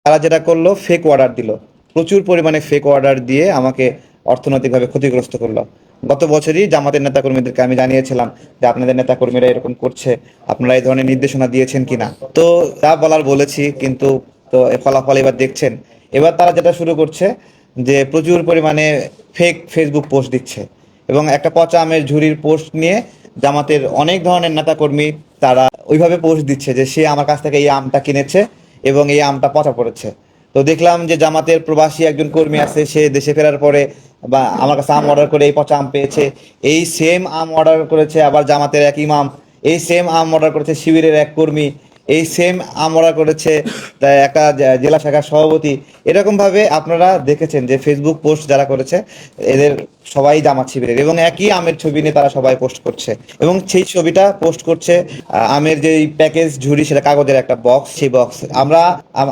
তারা যেটা করলো, ফেক অর্ডার দিল, প্রচুর পরিমাণে ফেক অর্ডার দিয়ে আমাকে অর্থনৈতিকভাবে ক্ষতিগ্রস্ত করলো। গত বছরই জামাতের নেতাকর্মীদেরকে আমি জানিয়েছিলাম যে আপনাদের নেতাকর্মীরা এরকম করছে, আপনারা এই ধরনের নির্দেশনা দিয়েছেন কিনা। তো যা বলার বলেছি, কিন্তু তো এর ফলাফল এবার দেখছেন। এবার তারা যেটা শুরু করছে যে প্রচুর পরিমাণে ফেক ফেসবুক পোস্ট দিচ্ছে, এবং একটা পচা আমের ঝুড়ির পোস্ট নিয়ে জামাতের অনেক ধরনের নেতাকর্মী তারা ওইভাবে পোস্ট দিচ্ছে যে সে আমার কাছ থেকে এই আমটা কিনেছে এবং এই আমটা পচা পড়েছে। তো দেখলাম যে জামাতের প্রবাসী একজন কর্মী আছে, সে দেশে ফেরার পরে বা আমার কাছে আম অর্ডার করে এই পচা আম পেয়েছে। এই সেম আম অর্ডার করেছে আবার জামাতের এক ইমাম, এই সেম আম অর্ডার করেছে শিবিরের এক কর্মী, এই সেম আম অর্ডার করেছে একটা জেলা শাখার সভাপতি। এরকমভাবে আপনারা দেখেছেন যে ফেসবুক পোস্ট যারা করেছে এদের সবাই জামাত শিবিরের, এবং একই আমের ছবি নিয়ে তারা সবাই পোস্ট করছে, এবং সেই ছবিটা পোস্ট করছে আমের যে প্যাকেজ ঝুড়ি, সেটা কাগজের একটা বক্স, সেই বক্স আমরা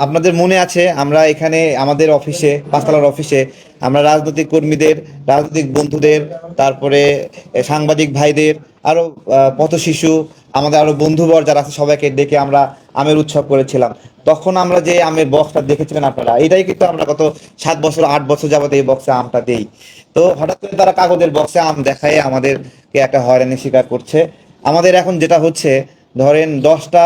আপনাদের মনে আছে আমরা এখানে আমাদের অফিসে, পাঁচতলার অফিসে, আমরা রাজনৈতিক কর্মীদের, রাজনৈতিক বন্ধুদের, তারপরে সাংবাদিক ভাইদের, আরো পথ শিশু, আমাদের আরো বন্ধুবর যারা আছে সবাইকে ডেকে আমরা আমের উৎসব করেছিলাম। তখন আমরা যে আমের বক্সটা দেখেছিলেন আপনারা, এটাই কিন্তু আমরা গত 7 বছর 8 বছর যাবত এই বক্সে আমটা দেই। তো হঠাৎ করে তারা কাগজের বক্সে আম দেখায় আমাদেরকে একটা হয়রানি স্বীকার করছে। আমাদের এখন যেটা হচ্ছে, ধরেন 10টা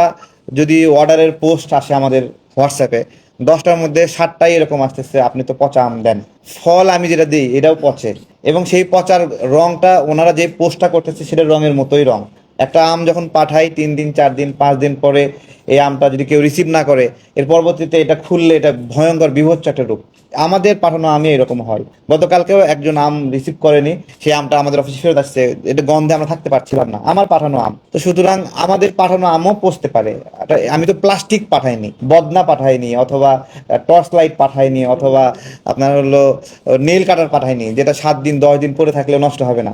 যদি অর্ডারের পোস্ট আসে আমাদের হোয়াটসঅ্যাপে, 10টার মধ্যে 7টাই এরকম আসতেছে আপনি তো পচা আম দেন। ফল আমি যেটা দিই এটাও পচে, এবং সেই পচার রংটা ওনারা যে পোস্টটা করতেছে সেটা রঙের মতোই রং। একটা আম যখন পাঠাই 3 দিন 4 দিন 5 দিন পরে এই আমটা যদি কেউ রিসিভ না করে, এর পরবর্তীতে এটা খুললে এটা ভয়ঙ্কর বিভৎস একটা রূপ। আমাদের পাঠানো আমই এরকম হয়। গতকালকেও একজন আম রিসিভ করেনি, সেই আমটা আমাদের অফিসে ফেরত আসছে, এটা গন্ধে আমরা থাকতে পারছিলাম না, আমার পাঠানো আম। তো সুতরাং আমাদের পাঠানো আমও পচতে পারে। আমি তো প্লাস্টিক পাঠাইনি, বদনা পাঠাইনি, অথবা টর্চ লাইট পাঠাইনি, অথবা আপনার হলো নেল কাটার পাঠাইনি, যেটা 7 দিন 10 দিন পরে থাকলেও নষ্ট হবে না।